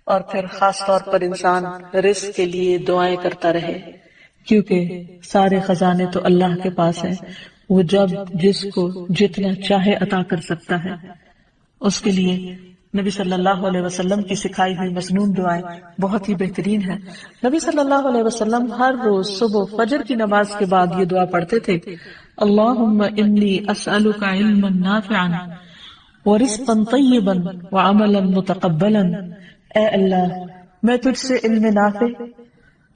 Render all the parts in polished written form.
اور پھر خاص طور پر انسان رزق کے لیے دعائیں کرتا رہے، کیونکہ سارے خزانے تو اللہ کے پاس ہیں، وہ جب جس کو جتنا چاہے عطا کر سکتا ہے۔ اس کے لیے نبی صلی اللہ علیہ وسلم کی سکھائی ہوئی مسنون دعائیں بہت ہی بہترین ہیں۔ نبی صلی اللہ علیہ وسلم ہر روز صبح فجر کی نماز کے بعد یہ دعا پڑھتے تھے، اللہم انی اسألک علما نافعا ورزقا طیبا وعملا متقبلا۔ اے اللہ، میں تجھ سے علم نافع،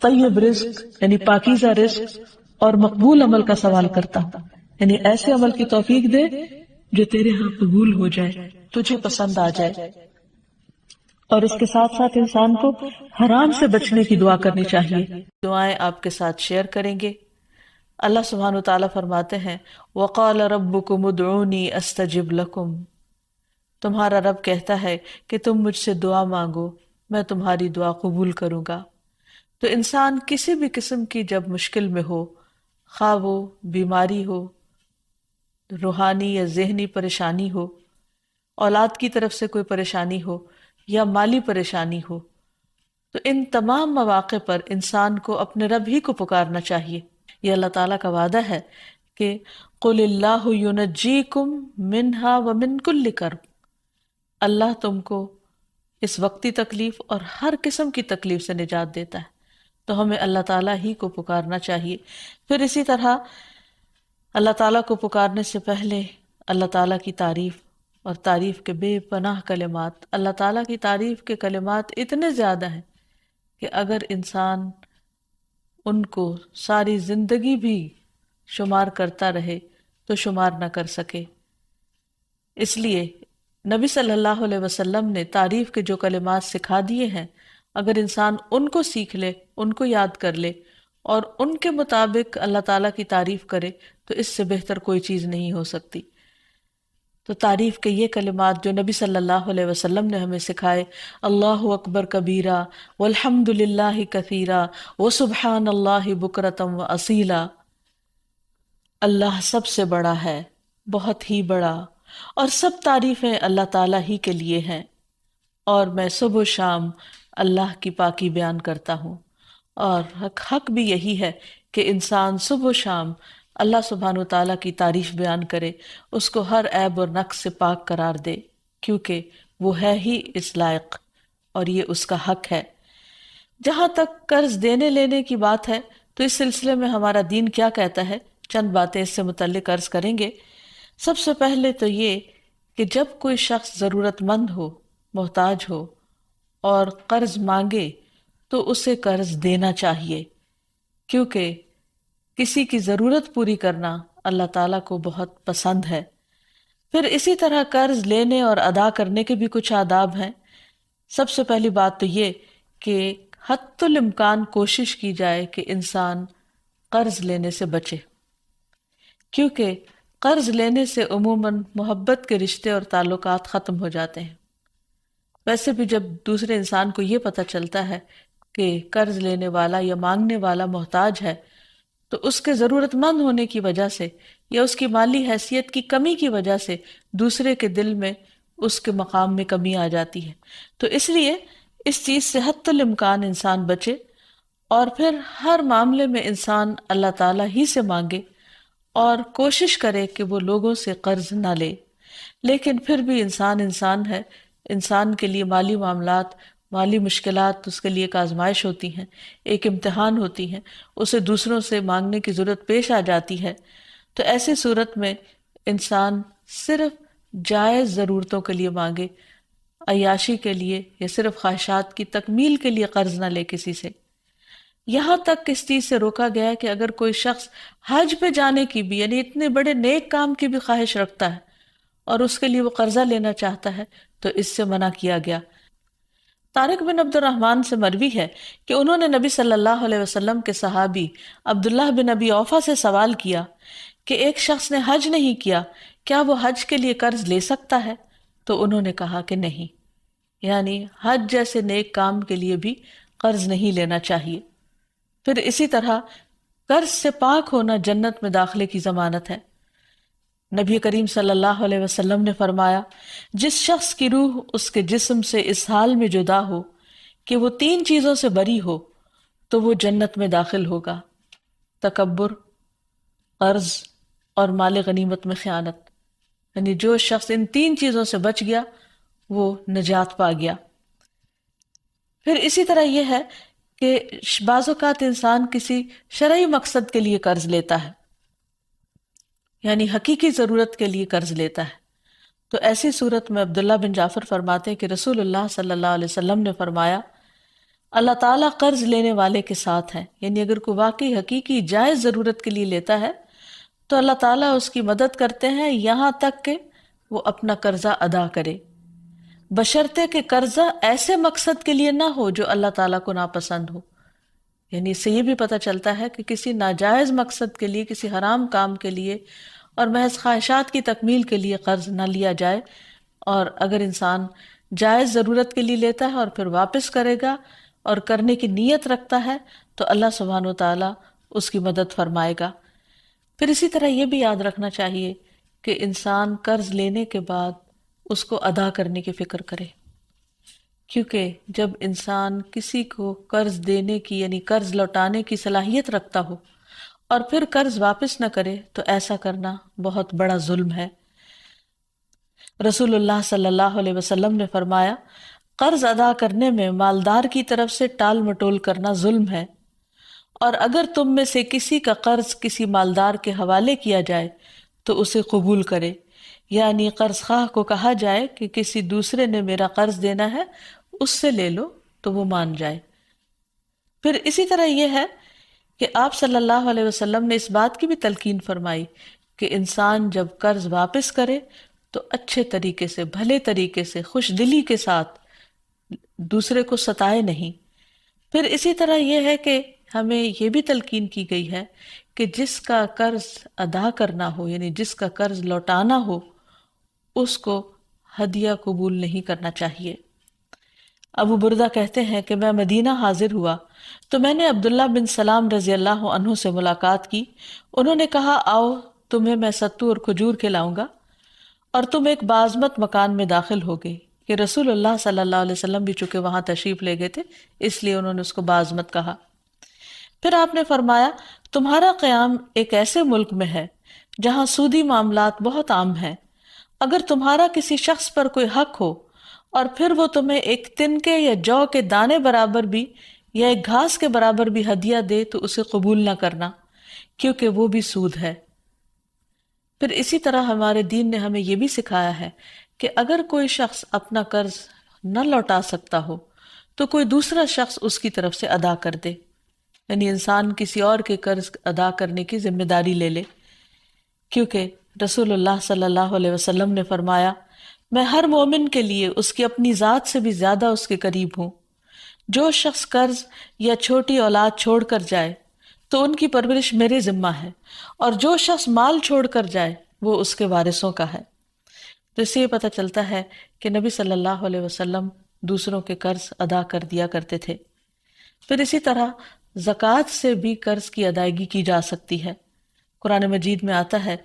طیب رزق یعنی پاکیزہ رزق اور مقبول عمل کا سوال کرتا ہوں، یعنی ایسے عمل کی توفیق دے جو تیرے ہاں قبول ہو جائے، تجھے پسند آ جائے۔ اور اس کے ساتھ ساتھ انسان کو حرام سے بچنے کی دعا کرنی چاہیے۔ دعائیں آپ کے ساتھ شیئر کریں گے۔ اللہ سبحانہ وتعالیٰ فرماتے ہیں وَقَالَ رَبُّكُمُ ادْعُونِي أَسْتَجِبْ لَكُمْ، تمہارا رب کہتا ہے کہ تم مجھ سے دعا مانگو، میں تمہاری دعا قبول کروں گا۔ تو انسان کسی بھی قسم کی جب مشکل میں ہو، خواہ وہ بیماری ہو، روحانی یا ذہنی پریشانی ہو، اولاد کی طرف سے کوئی پریشانی ہو یا مالی پریشانی ہو، تو ان تمام مواقع پر انسان کو اپنے رب ہی کو پکارنا چاہیے۔ یہ اللہ تعالیٰ کا وعدہ ہے کہ قُلِ اللَّهُ يُنَجِّيكُم مِّنْهَا وَمِن كُلِّ كَرْبٍ، اللہ تم کو اس وقتی تکلیف اور ہر قسم کی تکلیف سے نجات دیتا ہے، تو ہمیں اللہ تعالیٰ ہی کو پکارنا چاہیے۔ پھر اسی طرح اللہ تعالیٰ کو پکارنے سے پہلے اللہ تعالیٰ کی تعریف اور تعریف کے بے پناہ کلمات، اللہ تعالیٰ کی تعریف کے کلمات اتنے زیادہ ہیں کہ اگر انسان ان کو ساری زندگی بھی شمار کرتا رہے تو شمار نہ کر سکے۔ اس لیے نبی صلی اللہ علیہ وسلم نے تعریف کے جو کلمات سکھا دیے ہیں، اگر انسان ان کو سیکھ لے، ان کو یاد کر لے اور ان کے مطابق اللہ تعالیٰ کی تعریف کرے تو اس سے بہتر کوئی چیز نہیں ہو سکتی۔ تو تعریف کے یہ کلمات جو نبی صلی اللہ علیہ وسلم نے ہمیں سکھائے، اللہ اکبر کبیرہ والحمد للہ کثیرہ وسبحان اللہ بکرۃ واصیلا، اللہ سب سے بڑا ہے، بہت ہی بڑا، اور سب تعریفیں اللہ تعالیٰ ہی کے لیے ہیں، اور میں صبح و شام اللہ کی پاکی بیان کرتا ہوں۔ اور حق بھی یہی ہے کہ انسان صبح و شام اللہ سبحانہ و تعالیٰ کی تعریف بیان کرے، اس کو ہر عیب اور نقص سے پاک قرار دے، کیونکہ وہ ہے ہی اس لائق اور یہ اس کا حق ہے۔ جہاں تک قرض دینے لینے کی بات ہے تو اس سلسلے میں ہمارا دین کیا کہتا ہے، چند باتیں اس سے متعلق عرض کریں گے۔ سب سے پہلے تو یہ کہ جب کوئی شخص ضرورت مند ہو، محتاج ہو اور قرض مانگے تو اسے قرض دینا چاہیے، کیونکہ کسی کی ضرورت پوری کرنا اللہ تعالیٰ کو بہت پسند ہے۔ پھر اسی طرح قرض لینے اور ادا کرنے کے بھی کچھ آداب ہیں۔ سب سے پہلی بات تو یہ کہ حتی الامکان کوشش کی جائے کہ انسان قرض لینے سے بچے، کیونکہ قرض لینے سے عموماً محبت کے رشتے اور تعلقات ختم ہو جاتے ہیں۔ ویسے بھی جب دوسرے انسان کو یہ پتہ چلتا ہے کہ قرض لینے والا یا مانگنے والا محتاج ہے، تو اس کے ضرورت مند ہونے کی وجہ سے یا اس کی مالی حیثیت کی کمی کی وجہ سے دوسرے کے دل میں اس کے مقام میں کمی آ جاتی ہے۔ تو اس لیے اس چیز سے حتی الامکان انسان بچے، اور پھر ہر معاملے میں انسان اللہ تعالیٰ ہی سے مانگے اور کوشش کرے کہ وہ لوگوں سے قرض نہ لے۔ لیکن پھر بھی انسان ہے، انسان کے لیے مالی معاملات، مالی مشکلات اس کے لیے ایک آزمائش ہوتی ہیں، ایک امتحان ہوتی ہیں، اسے دوسروں سے مانگنے کی ضرورت پیش آ جاتی ہے۔ تو ایسی صورت میں انسان صرف جائز ضرورتوں کے لیے مانگے، عیاشی کے لیے یا صرف خواہشات کی تکمیل کے لیے قرض نہ لے کسی سے۔ یہاں تک اس چیز سے روکا گیا ہے کہ اگر کوئی شخص حج پہ جانے کی بھی، یعنی اتنے بڑے نیک کام کی بھی خواہش رکھتا ہے اور اس کے لیے وہ قرضہ لینا چاہتا ہے تو اس سے منع کیا گیا۔ طارق بن عبد الرحمن سے مروی ہے کہ انہوں نے نبی صلی اللہ علیہ وسلم کے صحابی عبداللہ بن ابی اوفا سے سوال کیا کہ ایک شخص نے حج نہیں کیا، کیا وہ حج کے لیے قرض لے سکتا ہے؟ تو انہوں نے کہا کہ نہیں، یعنی حج جیسے نیک کام کے لیے بھی قرض نہیں لینا چاہیے۔ پھر اسی طرح قرض سے پاک ہونا جنت میں داخلے کی ضمانت ہے۔ نبی کریم صلی اللہ علیہ وسلم نے فرمایا، جس شخص کی روح اس کے جسم سے اس حال میں جدا ہو کہ وہ 3 چیزوں سے بری ہو تو وہ جنت میں داخل ہوگا: تکبر، قرض اور مال غنیمت میں خیانت۔ یعنی جو شخص ان 3 چیزوں سے بچ گیا وہ نجات پا گیا۔ پھر اسی طرح یہ ہے کہ بعض اوقات انسان کسی شرعی مقصد کے لیے قرض لیتا ہے، یعنی حقیقی ضرورت کے لیے قرض لیتا ہے، تو ایسی صورت میں عبداللہ بن جعفر فرماتے ہیں کہ رسول اللہ صلی اللہ علیہ وسلم نے فرمایا اللہ تعالیٰ قرض لینے والے کے ساتھ ہے، یعنی اگر کوئی واقعی حقیقی جائز ضرورت کے لیے لیتا ہے تو اللہ تعالیٰ اس کی مدد کرتے ہیں یہاں تک کہ وہ اپنا قرضہ ادا کرے، بشرطے کہ قرضہ ایسے مقصد کے لیے نہ ہو جو اللہ تعالیٰ کو ناپسند ہو۔ یعنی اس سے یہ بھی پتہ چلتا ہے کہ کسی ناجائز مقصد کے لیے، کسی حرام کام کے لیے اور محض خواہشات کی تکمیل کے لیے قرض نہ لیا جائے، اور اگر انسان جائز ضرورت کے لیے لیتا ہے اور پھر واپس کرے گا اور کرنے کی نیت رکھتا ہے تو اللہ سبحانہ و تعالیٰ اس کی مدد فرمائے گا۔ پھر اسی طرح یہ بھی یاد رکھنا چاہیے کہ انسان قرض لینے کے بعد اس کو ادا کرنے کی فکر کرے، کیونکہ جب انسان کسی کو قرض دینے کی یعنی قرض لوٹانے کی صلاحیت رکھتا ہو اور پھر قرض واپس نہ کرے تو ایسا کرنا بہت بڑا ظلم ہے۔ رسول اللہ صلی اللہ علیہ وسلم نے فرمایا قرض ادا کرنے میں مالدار کی طرف سے ٹال مٹول کرنا ظلم ہے، اور اگر تم میں سے کسی کا قرض کسی مالدار کے حوالے کیا جائے تو اسے قبول کرے، یعنی قرض خواہ کو کہا جائے کہ کسی دوسرے نے میرا قرض دینا ہے اس سے لے لو تو وہ مان جائے۔ پھر اسی طرح یہ ہے کہ آپ صلی اللہ علیہ وسلم نے اس بات کی بھی تلقین فرمائی کہ انسان جب قرض واپس کرے تو اچھے طریقے سے، بھلے طریقے سے، خوش دلی کے ساتھ دوسرے کو ستائے نہیں۔ پھر اسی طرح یہ ہے کہ ہمیں یہ بھی تلقین کی گئی ہے کہ جس کا قرض ادا کرنا ہو یعنی جس کا قرض لوٹانا ہو اس کو ہدیہ قبول نہیں کرنا چاہیے۔ ابو بردہ کہتے ہیں کہ میں مدینہ حاضر ہوا تو میں نے عبداللہ بن سلام رضی اللہ عنہ سے ملاقات کی۔ انہوں نے کہا آؤ تمہیں میں ستو اور کھجور کھلاؤں گا، اور تم ایک باعظمت مکان میں داخل ہو گئی، کہ رسول اللہ صلی اللہ علیہ وسلم بھی چونکہ وہاں تشریف لے گئے تھے اس لیے انہوں نے اس کو باعظمت کہا۔ پھر آپ نے فرمایا تمہارا قیام ایک ایسے ملک میں ہے جہاں سودی معاملات بہت عام ہیں، اگر تمہارا کسی شخص پر کوئی حق ہو اور پھر وہ تمہیں ایک تنکے یا جو کے دانے برابر بھی یا ایک گھاس کے برابر بھی ہدیہ دے تو اسے قبول نہ کرنا، کیونکہ وہ بھی سود ہے۔ پھر اسی طرح ہمارے دین نے ہمیں یہ بھی سکھایا ہے کہ اگر کوئی شخص اپنا قرض نہ لوٹا سکتا ہو تو کوئی دوسرا شخص اس کی طرف سے ادا کر دے، یعنی انسان کسی اور کے قرض ادا کرنے کی ذمہ داری لے لے، کیونکہ رسول اللہ صلی اللہ علیہ وسلم نے فرمایا میں ہر مومن کے لیے اس کی اپنی ذات سے بھی زیادہ اس کے قریب ہوں۔ جو شخص قرض یا چھوٹی اولاد چھوڑ کر جائے تو ان کی پرورش میرے ذمہ ہے، اور جو شخص مال چھوڑ کر جائے وہ اس کے وارثوں کا ہے۔ تو اس سے یہ پتہ چلتا ہے کہ نبی صلی اللہ علیہ وسلم دوسروں کے قرض ادا کر دیا کرتے تھے۔ پھر اسی طرح زکوٰۃ سے بھی قرض کی ادائیگی کی جا سکتی ہے۔ قرآن مجید میں آتا ہے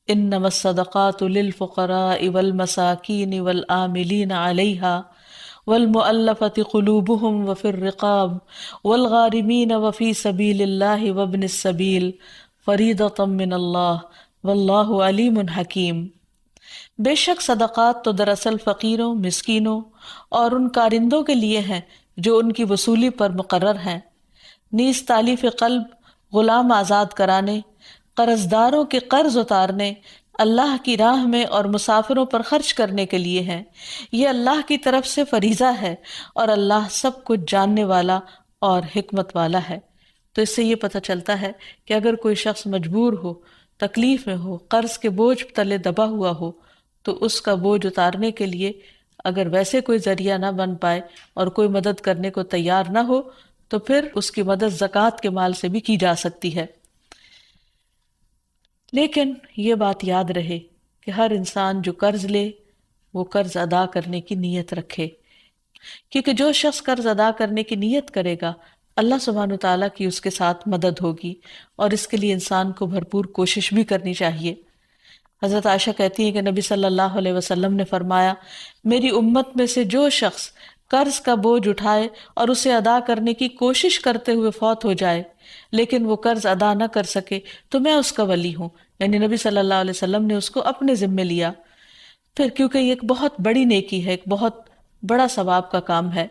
انما الصدقات للفقراء والمساکین والعاملین علیہا والمؤلفة قلوبهم وفی الرقاب والغارمین وفی سبیل اللہ وابن السبیل فریضۃ من اللہ واللہ علیم حکیم۔ بے شک صدقات تو دراصل فقیروں، مسکینوں اور ان کارندوں کے لیے ہیں جو ان کی وصولی پر مقرر ہیں، نیز تالیف قلب، غلام آزاد کرانے، قرض داروں کے قرض اتارنے، اللہ کی راہ میں اور مسافروں پر خرچ کرنے کے لیے ہیں۔ یہ اللہ کی طرف سے فریضہ ہے اور اللہ سب کچھ جاننے والا اور حکمت والا ہے۔ تو اس سے یہ پتہ چلتا ہے کہ اگر کوئی شخص مجبور ہو، تکلیف میں ہو، قرض کے بوجھ تلے دبا ہوا ہو تو اس کا بوجھ اتارنے کے لیے اگر ویسے کوئی ذریعہ نہ بن پائے اور کوئی مدد کرنے کو تیار نہ ہو تو پھر اس کی مدد زکوٰۃ کے مال سے بھی کی جا سکتی ہے۔ لیکن یہ بات یاد رہے کہ ہر انسان جو قرض لے وہ قرض ادا کرنے کی نیت رکھے، کیونکہ جو شخص قرض ادا کرنے کی نیت کرے گا اللہ سبحانہ تعالیٰ کی اس کے ساتھ مدد ہوگی، اور اس کے لیے انسان کو بھرپور کوشش بھی کرنی چاہیے۔ حضرت عائشہ کہتی ہیں کہ نبی صلی اللہ علیہ وسلم نے فرمایا میری امت میں سے جو شخص قرض کا بوجھ اٹھائے اور اسے ادا کرنے کی کوشش کرتے ہوئے فوت ہو جائے لیکن وہ قرض ادا نہ کر سکے تو میں اس کا ولی ہوں، یعنی نبی صلی اللہ علیہ وسلم نے اس کو اپنے ذمے لیا۔ پھر کیونکہ یہ ایک بہت بڑی نیکی ہے، ایک بہت بڑا ثواب کا کام ہے،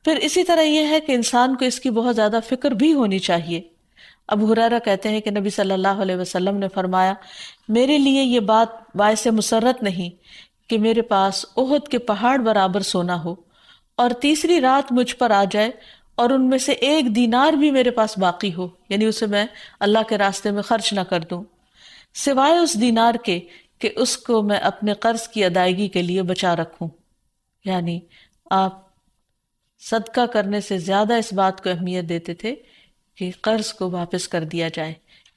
پھر اسی طرح یہ ہے کہ انسان کو اس کی بہت زیادہ فکر بھی ہونی چاہیے۔ ابو ہریرہ کہتے ہیں کہ نبی صلی اللہ علیہ وسلم نے فرمایا، میرے لیے یہ بات باعث مسرت نہیں کہ میرے پاس احد کے پہاڑ برابر سونا ہو اور تیسری رات مجھ پر آ جائے اور ان میں سے 1 دینار بھی میرے پاس باقی ہو، یعنی اسے میں اللہ کے راستے میں خرچ نہ کر دوں، سوائے اس دینار کے کہ اس کو میں اپنے قرض کی ادائیگی کے لیے بچا رکھوں۔ یعنی آپ صدقہ کرنے سے زیادہ اس بات کو اہمیت دیتے تھے کہ قرض کو واپس کر دیا جائے،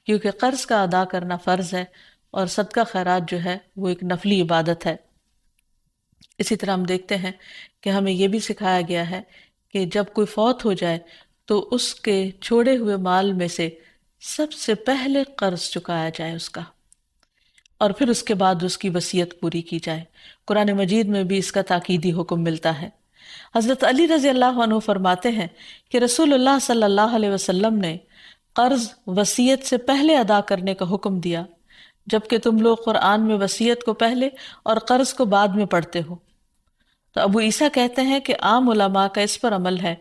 کیونکہ قرض کا ادا کرنا فرض ہے اور صدقہ خیرات جو ہے وہ ایک نفلی عبادت ہے۔ اسی طرح ہم دیکھتے ہیں کہ ہمیں یہ بھی سکھایا گیا ہے کہ جب کوئی فوت ہو جائے تو اس کے چھوڑے ہوئے مال میں سے سب سے پہلے قرض چکایا جائے اس کا، اور پھر اس کے بعد اس کی وصیت پوری کی جائے۔ قرآن مجید میں بھی اس کا تاکیدی حکم ملتا ہے۔ حضرت علی رضی اللہ عنہ فرماتے ہیں کہ رسول اللہ صلی اللہ علیہ وسلم نے قرض وصیت سے پہلے ادا کرنے کا حکم دیا، جبکہ تم لوگ قرآن میں وصیت کو پہلے اور قرض کو بعد میں پڑھتے ہو۔ تو ابو عیسیٰ کہتے ہیں کہ عام علماء کا اس پر عمل ہے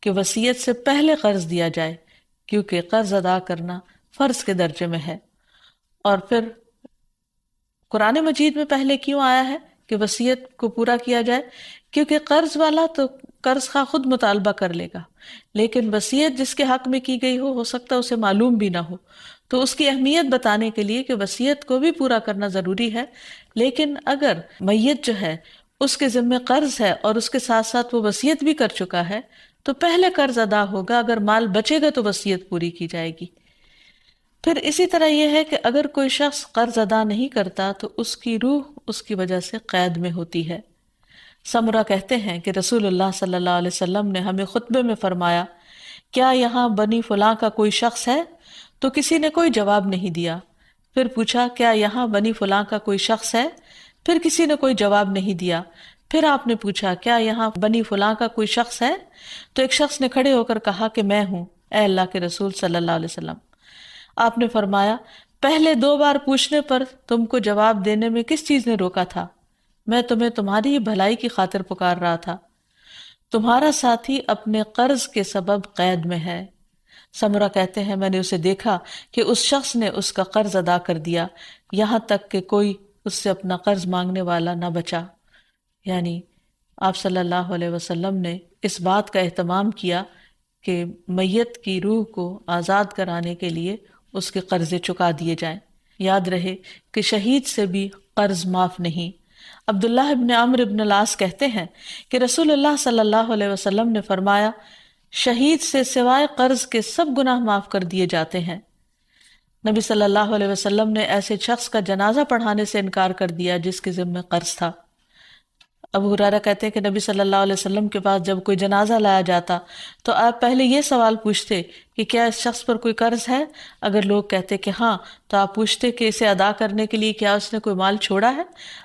کہ وصیت سے پہلے قرض دیا جائے، کیونکہ قرض ادا کرنا فرض کے درجے میں ہے۔ اور پھر قرآن مجید میں پہلے کیوں آیا ہے کہ وصیت کو پورا کیا جائے؟ کیونکہ قرض والا تو قرض خواہ خود مطالبہ کر لے گا، لیکن وصیت جس کے حق میں کی گئی ہو سکتا ہے اسے معلوم بھی نہ ہو، تو اس کی اہمیت بتانے کے لیے کہ وصیت کو بھی پورا کرنا ضروری ہے۔ لیکن اگر میت جو ہے اس کے ذمہ قرض ہے اور اس کے ساتھ ساتھ وہ وصیت بھی کر چکا ہے تو پہلے قرض ادا ہوگا، اگر مال بچے گا تو وصیت پوری کی جائے گی۔ پھر اسی طرح یہ ہے کہ اگر کوئی شخص قرض ادا نہیں کرتا تو اس کی روح اس کی وجہ سے قید میں ہوتی ہے۔ سمرہ کہتے ہیں کہ رسول اللہ صلی اللہ علیہ وسلم نے ہمیں خطبے میں فرمایا، کیا یہاں بنی فلاں کا کوئی شخص ہے؟ تو کسی نے کوئی جواب نہیں دیا۔ پھر پوچھا، کیا یہاں بنی فلاں کا کوئی شخص ہے؟ پھر کسی نے کوئی جواب نہیں دیا۔ پھر آپ نے پوچھا، کیا یہاں بنی فلاں کا کوئی شخص ہے؟ تو ایک شخص نے کھڑے ہو کر کہا کہ میں ہوں، اے اللہ کے رسول صلی اللہ علیہ وسلم۔ آپ نے فرمایا، پہلے 2 بار پوچھنے پر تم کو جواب دینے میں کس چیز نے روکا تھا؟ میں تمہیں تمہاری ہی بھلائی کی خاطر پکار رہا تھا۔ تمہارا ساتھی اپنے قرض کے سبب قید میں ہے۔ سمرہ کہتے ہیں، میں نے اسے دیکھا کہ اس شخص نے اس کا قرض ادا کر دیا، یہاں تک کہ کوئی اس سے اپنا قرض مانگنے والا نہ بچا۔ یعنی آپ صلی اللہ علیہ وسلم نے اس بات کا اہتمام کیا کہ میت کی روح کو آزاد کرانے کے لیے اس کے قرضے چکا دیے جائیں۔ یاد رہے کہ شہید سے بھی قرض معاف نہیں۔ عبداللہ ابن عمرو ابن العاص کہتے ہیں کہ رسول اللہ صلی اللہ علیہ وسلم نے فرمایا، شہید سے سوائے قرض کے سب گناہ معاف کر دیے جاتے ہیں۔ نبی صلی اللہ علیہ وسلم نے ایسے شخص کا جنازہ پڑھانے سے انکار کر دیا جس کے ذمہ قرض تھا۔ ابو ہریرہ کہتے ہیں کہ نبی صلی اللہ علیہ وسلم کے پاس جب کوئی جنازہ لایا جاتا تو آپ پہلے یہ سوال پوچھتے کہ کیا اس شخص پر کوئی قرض ہے؟ اگر لوگ کہتے کہ ہاں تو آپ پوچھتے کہ اسے ادا کرنے کے لیے کیا اس نے کوئی مال چھوڑا ہے؟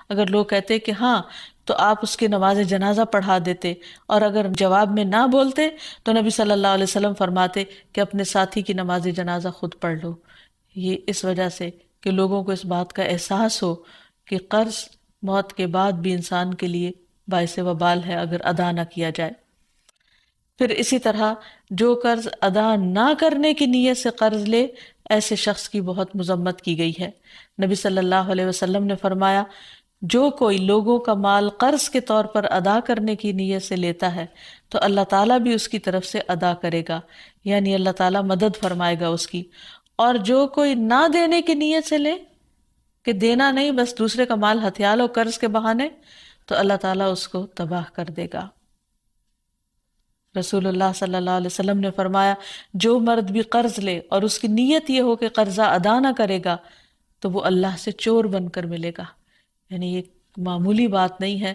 اگر لوگ کہتے کہ ہاں تو آپ اس کی نماز جنازہ پڑھا دیتے، اور اگر جواب میں نہ بولتے تو نبی صلی اللہ علیہ وسلم فرماتے کہ اپنے ساتھی کی نماز جنازہ خود پڑھ لو۔ یہ اس وجہ سے کہ لوگوں کو اس بات کا احساس ہو کہ قرض موت کے بعد بھی انسان کے لیے باعث وبال ہے اگر ادا نہ کیا جائے۔ پھر اسی طرح جو قرض ادا نہ کرنے کی نیت سے قرض لے، ایسے شخص کی بہت مذمت کی گئی ہے۔ نبی صلی اللہ علیہ وسلم نے فرمایا، جو کوئی لوگوں کا مال قرض کے طور پر ادا کرنے کی نیت سے لیتا ہے تو اللہ تعالیٰ بھی اس کی طرف سے ادا کرے گا، یعنی اللہ تعالیٰ مدد فرمائے گا اس کی۔ اور جو کوئی نہ دینے کی نیت سے لے کہ دینا نہیں، بس دوسرے کا مال ہتھیا لو قرض کے بہانے، تو اللہ تعالیٰ اس کو تباہ کر دے گا۔ رسول اللہ صلی اللہ علیہ وسلم نے فرمایا، جو مرد بھی قرض لے اور اس کی نیت یہ ہو کہ قرضہ ادا نہ کرے گا تو وہ اللہ سے چور بن کر ملے گا۔ یعنی یہ معمولی بات نہیں ہے،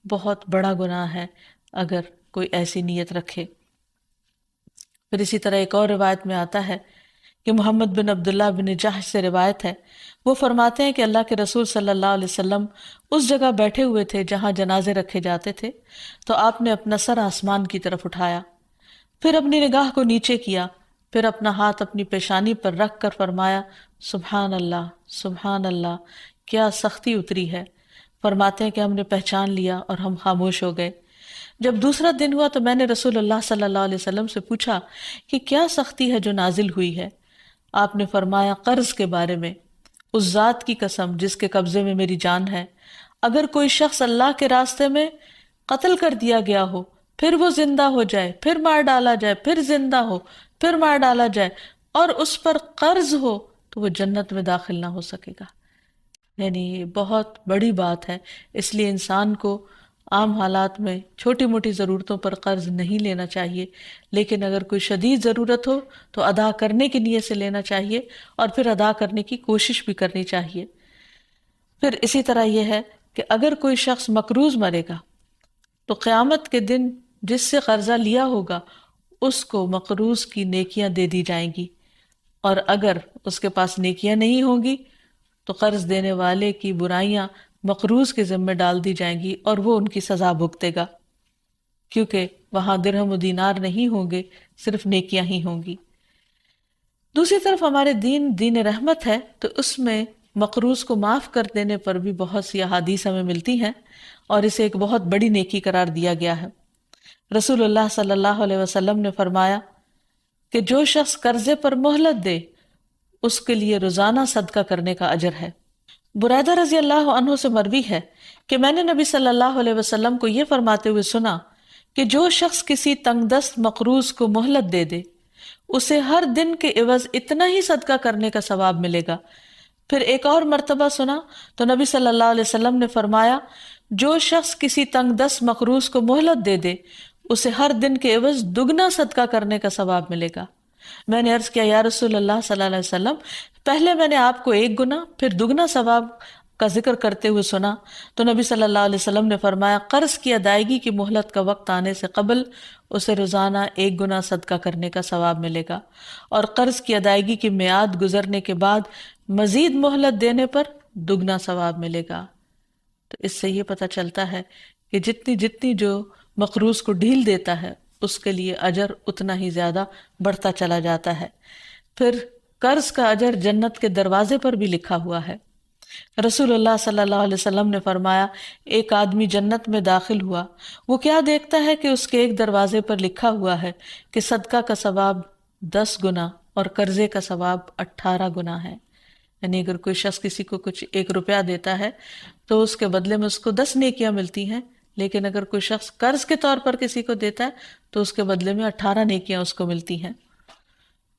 بہت بڑا گناہ ہے اگر کوئی ایسی نیت رکھے۔ پھر اسی طرح ایک اور روایت میں آتا ہے کہ محمد بن عبداللہ بن جحش سے روایت ہے، وہ فرماتے ہیں کہ اللہ کے رسول صلی اللہ علیہ وسلم اس جگہ بیٹھے ہوئے تھے جہاں جنازے رکھے جاتے تھے، تو آپ نے اپنا سر آسمان کی طرف اٹھایا، پھر اپنی نگاہ کو نیچے کیا، پھر اپنا ہاتھ اپنی پیشانی پر رکھ کر فرمایا سبحان اللہ سبحان اللہ، کیا سختی اتری ہے۔ فرماتے ہیں کہ ہم نے پہچان لیا اور ہم خاموش ہو گئے۔ جب دوسرا دن ہوا تو میں نے رسول اللہ صلی اللہ علیہ وسلم سے پوچھا کہ کیا سختی ہے جو نازل ہوئی ہے؟ آپ نے فرمایا قرض کے بارے میں، اس ذات کی قسم جس کے قبضے میں میری جان ہے، اگر کوئی شخص اللہ کے راستے میں قتل کر دیا گیا ہو، پھر وہ زندہ ہو جائے، پھر مار ڈالا جائے، پھر زندہ ہو، پھر مار ڈالا جائے، اور اس پر قرض ہو، تو وہ جنت میں داخل نہ ہو سکے گا۔ یعنی یہ بہت بڑی بات ہے، اس لیے انسان کو عام حالات میں چھوٹی موٹی ضرورتوں پر قرض نہیں لینا چاہیے، لیکن اگر کوئی شدید ضرورت ہو تو ادا کرنے کی نیت سے لینا چاہیے اور پھر ادا کرنے کی کوشش بھی کرنی چاہیے۔ پھر اسی طرح یہ ہے کہ اگر کوئی شخص مقروض مرے گا تو قیامت کے دن جس سے قرضہ لیا ہوگا اس کو مقروض کی نیکیاں دے دی جائیں گی، اور اگر اس کے پاس نیکیاں نہیں ہوں گی تو قرض دینے والے کی برائیاں مقروض کے ذمہ ڈال دی جائیں گی اور وہ ان کی سزا بھگتے گا، کیونکہ وہاں درہم و دینار نہیں ہوں گے، صرف نیکیاں ہی ہوں گی۔ دوسری طرف ہمارے دین رحمت ہے، تو اس میں مقروض کو معاف کر دینے پر بھی بہت سی احادیث ہمیں ملتی ہیں اور اسے ایک بہت بڑی نیکی قرار دیا گیا ہے۔ رسول اللہ صلی اللہ علیہ وسلم نے فرمایا کہ جو شخص قرضے پر مہلت دے اس کے لیے روزانہ صدقہ کرنے کا اجر ہے۔ بریدہ رضی اللہ عنہ سے مروی ہے کہ میں نے نبی صلی اللہ علیہ وسلم کو یہ فرماتے ہوئے سنا کہ جو شخص کسی تنگ دست مقروض کو مہلت دے دے اسے ہر دن کے عوض اتنا ہی صدقہ کرنے کا ثواب ملے گا۔ پھر ایک اور مرتبہ سنا تو نبی صلی اللہ علیہ وسلم نے فرمایا جو شخص کسی تنگ دست مقروض کو مہلت دے دے اسے ہر دن کے عوض دگنا صدقہ کرنے کا ثواب ملے گا۔ میں نے عرض کیا یا رسول اللہ صلی اللہ علیہ وسلم، پہلے میں نے آپ کو ایک گنا پھر دگنا ثواب کا ذکر کرتے ہوئے سنا تو نبی صلی اللہ علیہ وسلم نے فرمایا قرض کی ادائیگی کی مہلت کا وقت آنے سے قبل اسے روزانہ ایک گنا صدقہ کرنے کا ثواب ملے گا، اور قرض کی ادائیگی کی میعاد گزرنے کے بعد مزید مہلت دینے پر دگنا ثواب ملے گا۔ تو اس سے یہ پتہ چلتا ہے کہ جتنی جو مقروض کو ڈھیل دیتا ہے اس کے لیے اجر اتنا ہی زیادہ بڑھتا چلا جاتا ہے۔ پھر قرض کا اجر جنت کے دروازے پر بھی لکھا ہوا ہے۔ رسول اللہ صلی اللہ علیہ وسلم نے فرمایا ایک آدمی جنت میں داخل ہوا، وہ کیا دیکھتا ہے کہ اس کے ایک دروازے پر لکھا ہوا ہے کہ صدقہ کا ثواب 10 گنا اور قرضے کا ثواب 18 گنا ہے۔ یعنی اگر کوئی شخص کسی کو کچھ 1 روپیہ دیتا ہے تو اس کے بدلے میں اس کو 10 نیکیاں ملتی ہیں، لیکن اگر کوئی شخص قرض کے طور پر کسی کو دیتا ہے تو اس کے بدلے میں 18 نیکیاں اس کو ملتی ہیں۔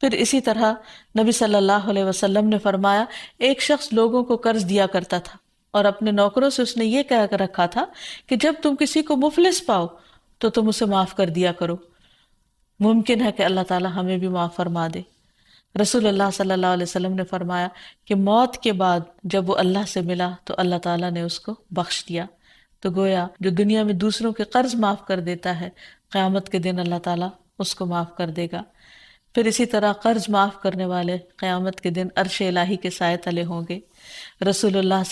پھر اسی طرح نبی صلی اللہ علیہ وسلم نے فرمایا ایک شخص لوگوں کو قرض دیا کرتا تھا اور اپنے نوکروں سے اس نے یہ کہہ کر رکھا تھا کہ جب تم کسی کو مفلس پاؤ تو تم اسے معاف کر دیا کرو، ممکن ہے کہ اللہ تعالی ہمیں بھی معاف فرما دے۔ رسول اللہ صلی اللہ علیہ وسلم نے فرمایا کہ موت کے بعد جب وہ اللہ سے ملا تو اللہ تعالیٰ نے اس کو بخش دیا۔ تو گویا جو دنیا میں دوسروں کے قرض معاف کر دیتا ہے قیامت کے دن اللہ تعالیٰ اس کو معاف کر دے گا۔ پھر اسی طرح قرض معاف کرنے والے قیامت کے دن عرش الہی کے سائے تلے ہوں گے۔ رسول اللہ